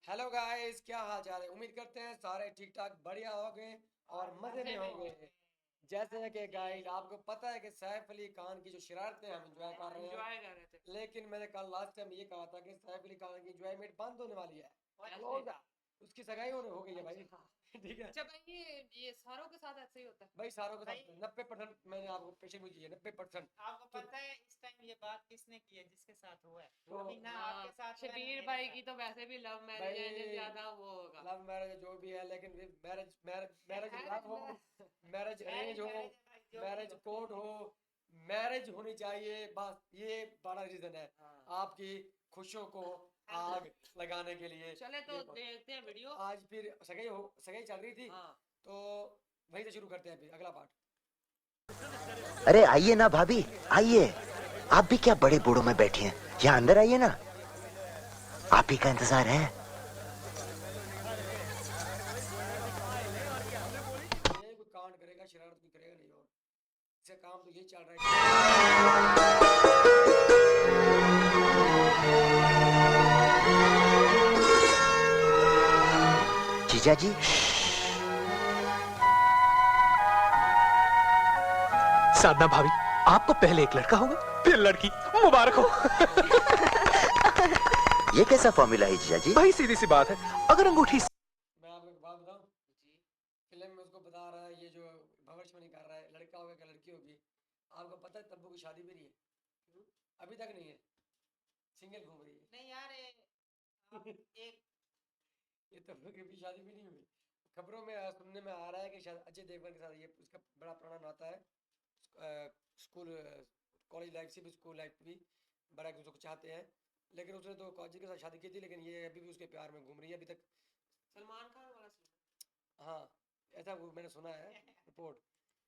Hello guys, क्या हाल चाल है। उम्मीद करते हैं सारे ठीक ठाक बढ़िया होंगे और मजे में होंगे। जैसे कि गाइस आपको पता है कि सैफ अली खान की जो शरारतें हम एंजॉय कर रहे एंजॉय हैं, कर रहे थे। लेकिन मैंने कल लास्ट टाइम ये कहा था कि सैफ अली खान की एंजॉयमेंट बंद होने वाली है। कैसे? क्लोज है, उसकी सगाई होने हो गई है भाई। अच्छा। ठीक है अच्छा भाई, ये सारों के साथ ऐसे ही होता है। भाई, सारों के भाई साथ 90% मैंने आपको पेशे में दी है, 90%। आपको पता है इस टाइम ये बात किसने की है, जिसके साथ हुआ है? तो अभी ना आपके साथ हुआ है, ना शबीर मेरे भाई साथ। की तो वैसे भी लव मैरिज है, जब भाई ज्यादा वो होगा। लव मैरिज जो भी है, लेकिन मैरिज मैरिज Arrange लव हो, मैरिज अरेंज हो, मैरिज है भाई, जो भी मैरिज हो। कोर्ट हो, मैरिज होनी चाहिए। बस ये बड़ा रीजन है हाँ। आपकी खुशियों को आग लगाने के लिए। चले तो ये बात। देखते हैं वीडियो। आज फिर सगाई चल रही थी, हाँ। तो वहीं से शुरू करते हैं फिर अगला पार्ट। अरे आइए ना भाभी, आइए। आप भी क्या बड़े बूढ़ों में बैठी हैं, यहाँ अंदर आइए ना, आप ही का इंतजार है। ये कोई कांड करेगा, शरारत कोई करेगा नहीं, और इसका काम तो यही चल रहा है। जीजा जी, साधना भाभी, आपको पहले एक लड़का होगा फिर लड़की। मुबारक हो। ये कैसा फॉर्मूला है जीजा जी? भाई सीधी सी बात है, अगर अंगूठी मैं आपको एक बात बताऊं, फिल्म में उसको बता रहा है, ये जो भविष्यवाणी कर रहा है, लड़का होगा क्या लड़की होगी। आपको पता है तब्बू की शादी भी नहीं है, अभी तक नहीं है, सिंगल घूम रही है। नहीं यार, एक ये तब्बू की भी शादी भी नहीं हुई। खबरों में सुनने में आ रहा है कि शायद अजय देवगन के साथ ये उसका बड़ा पुराना नाता है। स्कूल कॉलेज लाइफ से भी, स्कूल लाइफ भी बड़ा एक दूसरे को चाहते हैं। लेकिन उसने तो कॉलेज के साथ शादी की थी, लेकिन ये अभी भी उसके प्यार में घूम रही है अभी तक। सलमान खान वाला सीन। हाँ, ऐसा वो मैंने सुना है रिपोर्ट।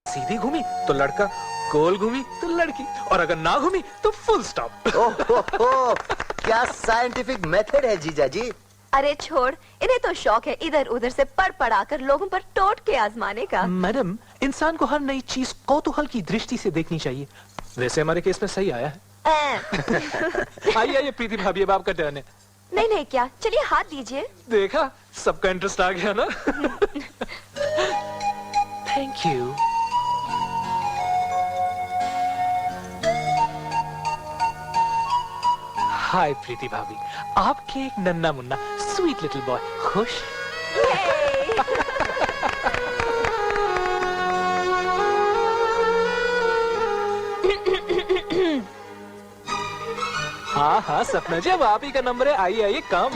सीधी घूमी तो लड़का, गोल घूमी तो लड़की, और अगर ना घूमी तो फुल स्टॉप। ओहो, क्या साइंटिफिक मेथड है जीजा जी। अरे छोड़, इन्हें तो शौक है इधर उधर से पढ़ पढ़ाकर लोगों पर टोट के आजमाने का। मैडम, इंसान को हर नई चीज कौतूहल की दृष्टि से देखनी चाहिए। वैसे हमारे केस में सही आया है। आइए आइए प्रीति भाभी, अब आपका टर्न है। नहीं नहीं, क्या, चलिए हाथ दीजिए। देखा, सबका इंटरेस्ट आ गया ना। Thank you. हाय प्रीति भाभी, आपके एक नन्ना मुन्ना स्वीट लिटिल बॉय खुश। हाँ हाँ सपना जी, अब आप ही का नंबर है, आइए आइए कम।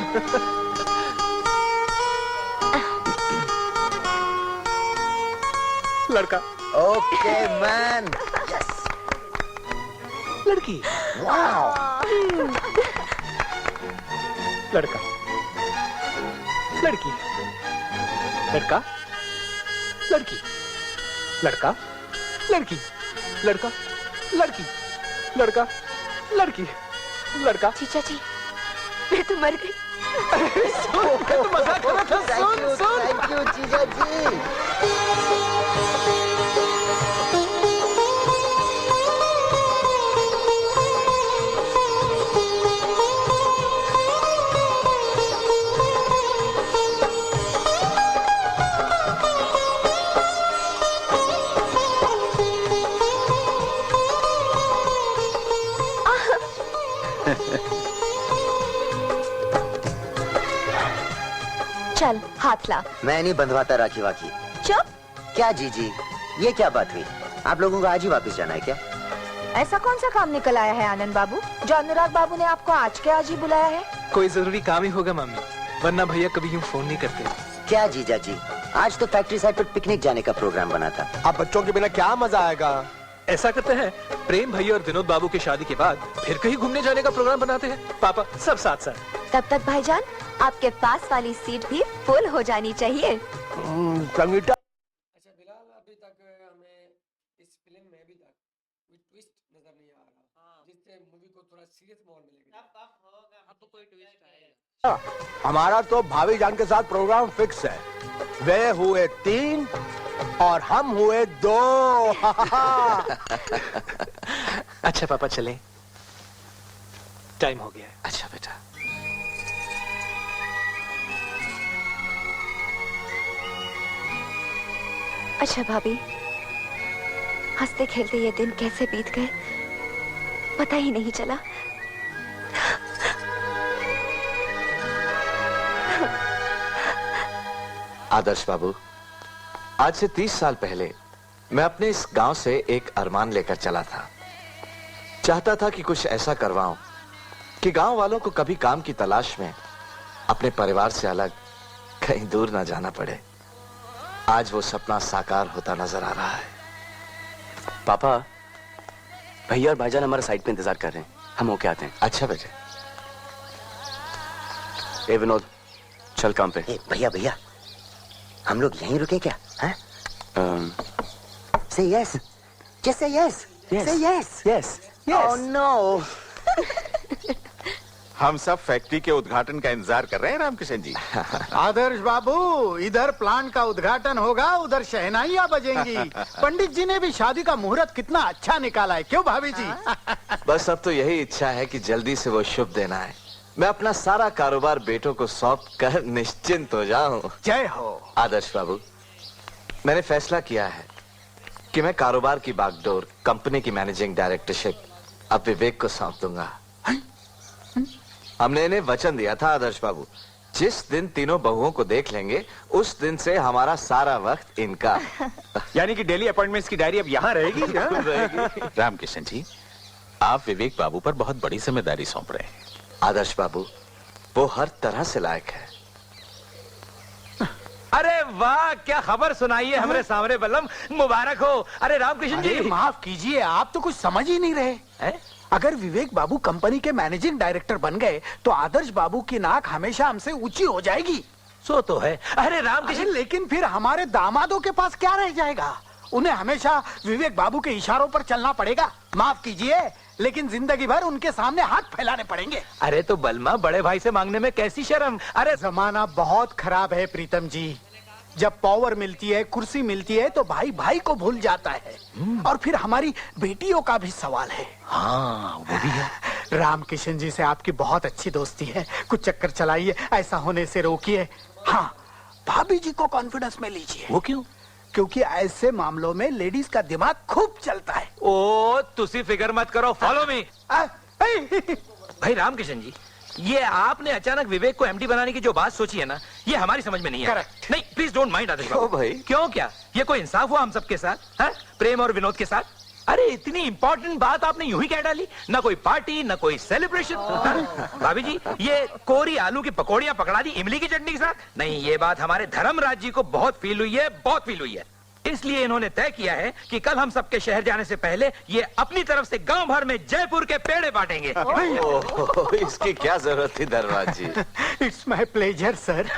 लड़का। Okay man. लड़की। वाओ। लड़का। लड़की। लड़का। लड़की। लड़का। लड़की। लड़का। लड़की। लड़का। लड़की। लड़का। जीजा जी, मैं तो मर गई। तो मजाक हो रहा था, सुन सुन। थैंक यू जीजा जी। चल हाथ ला। मैं नहीं बंधवाता राखी वाखी। चुप। क्या जीजी, ये क्या बात हुई? आप लोगों को आज ही वापस जाना है क्या? ऐसा कौन सा काम निकल आया है आनंद बाबू, जो अनुराग बाबू ने आपको आज के आज ही बुलाया है? कोई जरूरी काम ही होगा मम्मी, वरना भैया कभी यूं फोन नहीं करते। क्या जीजा जी, आज तो फैक्ट्री साइड पर पिकनिक जाने का प्रोग्राम बना था। अब बच्चों के बिना क्या मजा आएगा। ऐसा करते हैं, प्रेम भैया और विनोद बाबू की शादी के बाद फिर कहीं घूमने जाने का प्रोग्राम बनाते हैं। पापा सब साथ साथ। तब तक भाईजान, आपके पास वाली सीट भी फुल हो जानी चाहिए। संगीता, अच्छा बिलाल, अभी तक हमें इस फिल्म में अभी तक कोई ट्विस्ट नजर नहीं आ रहा। हाँ। जिससे मूवी को थोड़ा सीरियस माहौल में लेके जाए। अब होगा, अब तो कोई ट्विस्ट आएगा। हमारा तो भाभी जान के साथ प्रोग्राम फिक्स है। वे हुए 3 और हम हुए 2। अच्छा पापा चले, टाइम हो गया है। अच्छा बेटा। अच्छा भाभी, हंसते खेलते ये दिन कैसे बीत गए पता ही नहीं चला। आदर्श बाबू, आज से 30 साल पहले मैं अपने इस गांव से एक अरमान लेकर चला था। चाहता था कि कुछ ऐसा करवाऊं कि गांव वालों को कभी काम की तलाश में अपने परिवार से अलग कहीं दूर ना जाना पड़े। आज वो सपना साकार होता नजर आ रहा है। पापा, भैया और भाईजान हमारा साइड पे इंतजार कर रहे हैं, हम होके आते हैं। अच्छा बेटे। ए विनोद, चल काम पे। भैया भैया, हम लोग यहीं रुके क्या? Say yes. Just say yes. Yes. Say yes. Yes. Yes. Oh no. हम सब फैक्ट्री के उद्घाटन का इंतजार कर रहे हैं रामकिशन जी। आदर्श बाबू, इधर प्लांट का उद्घाटन होगा, उधर शहनाइयाँ बजेंगी। पंडित जी ने भी शादी का मुहूर्त कितना अच्छा निकाला है, क्यों भाभी जी? बस अब तो यही इच्छा है कि जल्दी से वो शुभ दिन आए, मैं अपना सारा कारोबार बेटों को सौंप कर निश्चिंत हो जाऊं। जय हो। आदर्श बाबू, मैंने फैसला किया है कि मैं कारोबार की बागडोर, कंपनी की मैनेजिंग डायरेक्टरशिप अब विवेक को सौंप दूंगा। हमने इन्हें वचन दिया था आदर्श बाबू, जिस दिन तीनों बहुओं को देख लेंगे उस दिन से हमारा सारा वक्त इनका। यानी कि डेली अपॉइंटमेंट्स की डायरी अब यहाँ रहेगी। रहेगी। रामकिशन जी, आप विवेक बाबू पर बहुत बड़ी जिम्मेदारी सौंप रहे हैं। आदर्श बाबू, वो हर तरह से लायक है। अरे वाह, क्या खबर सुनाई है हमारे सामने बल्लम, मुबारक हो। अरे रामकृष्ण जी, माफ कीजिए, आप तो कुछ समझ ही नहीं रहे हैं? अगर विवेक बाबू कंपनी के मैनेजिंग डायरेक्टर बन गए तो आदर्श बाबू की नाक हमेशा हमसे ऊंची हो जाएगी। सो तो है। अरे रामकृष्ण, लेकिन फिर हमारे दामादों के पास क्या रह जाएगा? उन्हें हमेशा विवेक बाबू के इशारों पर चलना पड़ेगा। माफ कीजिए, लेकिन जिंदगी भर उनके सामने हाथ फैलाने पड़ेंगे। अरे तो बलमा, बड़े भाई से मांगने में कैसी शर्म। अरे जमाना बहुत खराब है प्रीतम जी। जब पावर मिलती है, कुर्सी मिलती है तो भाई भाई को भूल जाता है। और फिर हमारी बेटियों का भी सवाल है। हाँ, वो भी है। रामकिशन जी से आपकी बहुत अच्छी दोस्ती है, कुछ चक्कर चलाइए, ऐसा होने से रोकिए। हाँ, भाभी जी को कॉन्फिडेंस में लीजिए। वो क्यों? क्योंकि ऐसे मामलों में लेडीज का दिमाग खूब चलता है। ओ, तुसी फिक्र मत करो, फॉलो मी। भाई रामकिशन जी, ये आपने अचानक विवेक को एमडी बनाने की जो बात सोची है ना, ये हमारी समझ में नहीं है। नहीं, प्लीज डोंट माइंड आदर्श बाबू। भाई? क्यों, क्या ये कोई इंसाफ हुआ हम सबके साथ? है? प्रेम और विनोद के साथ? अरे इतनी इंपॉर्टेंट बात आपने यूं ही कह डाली, ना कोई पार्टी, ना कोई सेलिब्रेशन। भाभी जी, ये कोरी आलू की पकौड़ियां पकड़ा दी इमली की चटनी के साथ? नहीं, ये बात हमारे धर्मराज जी को बहुत फील हुई है, बहुत फील हुई है। इसलिए इन्होंने तय किया है कि कल हम सबके शहर जाने से पहले ये अपनी तरफ से गांव भर में जयपुर के पेड़े बांटेंगे। इसकी क्या जरूरत थी Dharmraj ji? It's my pleasure sir.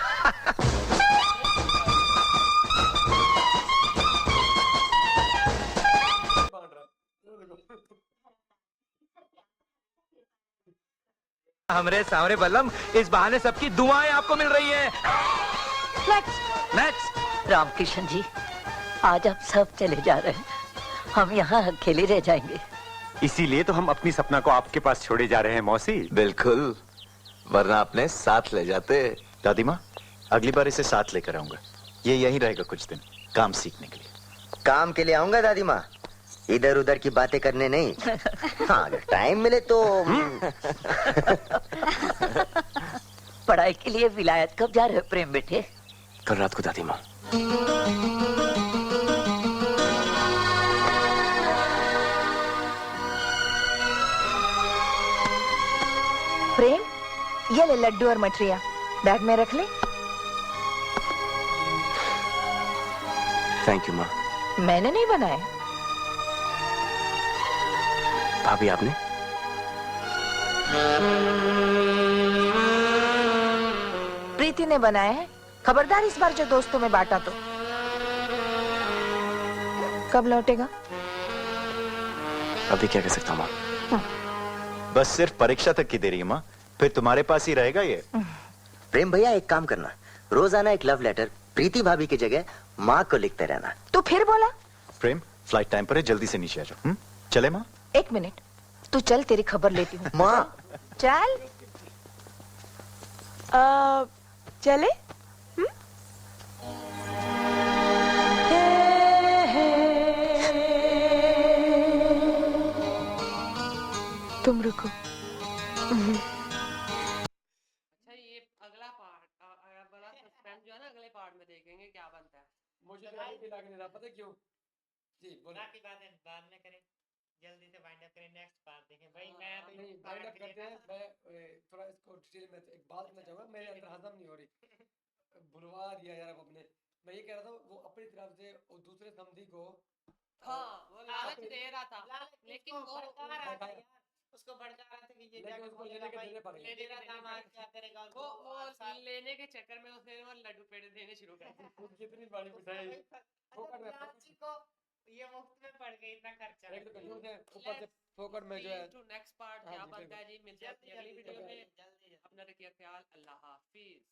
हमरे सामने बल्लम, इस बहाने सबकी दुआएं आपको मिल रही हैं। नेक्स्ट। रामकिशन जी, आज आप सब चले जा रहे हैं, हम यहाँ अकेले रह जाएंगे। इसीलिए तो हम अपनी सपना को आपके पास छोड़े जा रहे हैं मौसी। बिल्कुल, वरना अपने साथ ले जाते। दादी माँ, अगली बार इसे साथ लेकर आऊंगा। ये यहीं रहेगा कुछ दिन, काम सीखने के लिए। काम के लिए आऊंगा दादी माँ, इधर उधर की बातें करने नहीं। हाँ, अगर टाइम मिले तो। पढ़ाई के लिए विलायत कब जा रहे हो प्रेम बेटे? कल रात को दादी माँ। प्रेम, ये ले लड्डू और मठरिया, बैग में रख ले। थैंक यू माँ। मैंने नहीं बनाए। भाभी आपने? प्रीति ने बनाया है। खबरदार इस बार जो दोस्तों में बांटा तो। कब लौटेगा? अभी क्या कह सकता हूँ माँ? बस सिर्फ परीक्षा तक की देरी है माँ, फिर तुम्हारे पास ही रहेगा ये। प्रेम भैया, एक काम करना, रोजाना एक लव लेटर प्रीति भाभी की जगह माँ को लिखते रहना। तू फिर बोला? प्रेम, फ्लाइट टाइम पर है, जल्दी से नीचे आ जाओ। चले माँ? एक मिनट, तू चल, तेरी खबर लेती हूँ। माँ चल। चले? तुम रुको। अच्छा ये अगला पार्ट बड़ा सस्पेंस जो है ना अगले पार्ट में देखेंगे क्या बनता है। मुझे तो अभी भी लग नहीं रहा, पता है क्यों? जी बोलो। बाकी बातें बाद में करें, जल्दी से वाइंड अप करें, नेक्स्ट पार्ट देखें भाई। मैं तो नहीं वाइंड अप करते हैं। मैं थोड़ा इसको डिटेल में एक बात करना चाहूंगा, मेरे अंदर हजम नहीं हो रही, बुलवा दिया यार अब अपने। मैं ये कह रहा था वो अपनी तरफ से और दूसरे समधी को हाँ वो लालच दे रहा था, लेकिन वो भड़का रहा था यार, उसको भड़का रहा था कि ये लेकिन उसको लेने के देने पड़ गए। मेरा दामाद क्या करेगा, और वो और साथ लेने के चक्कर में उसने वो लड्डू पेड़े देने शुरू कर दिए। कितनी बड़ी मिठाई फोकट में, जी को ये मुफ्त में पड़ गई, इतना खर्चा। एक तो कंजूस है, ऊपर से फोकट में जो है। टू नेक्स्ट पार्ट हाँ क्या जी, बनता है जी, मिलते हैं जल्दी अगली वीडियो में। जल्दी अपना रखिए ख्याल, अल्लाह हाफिज।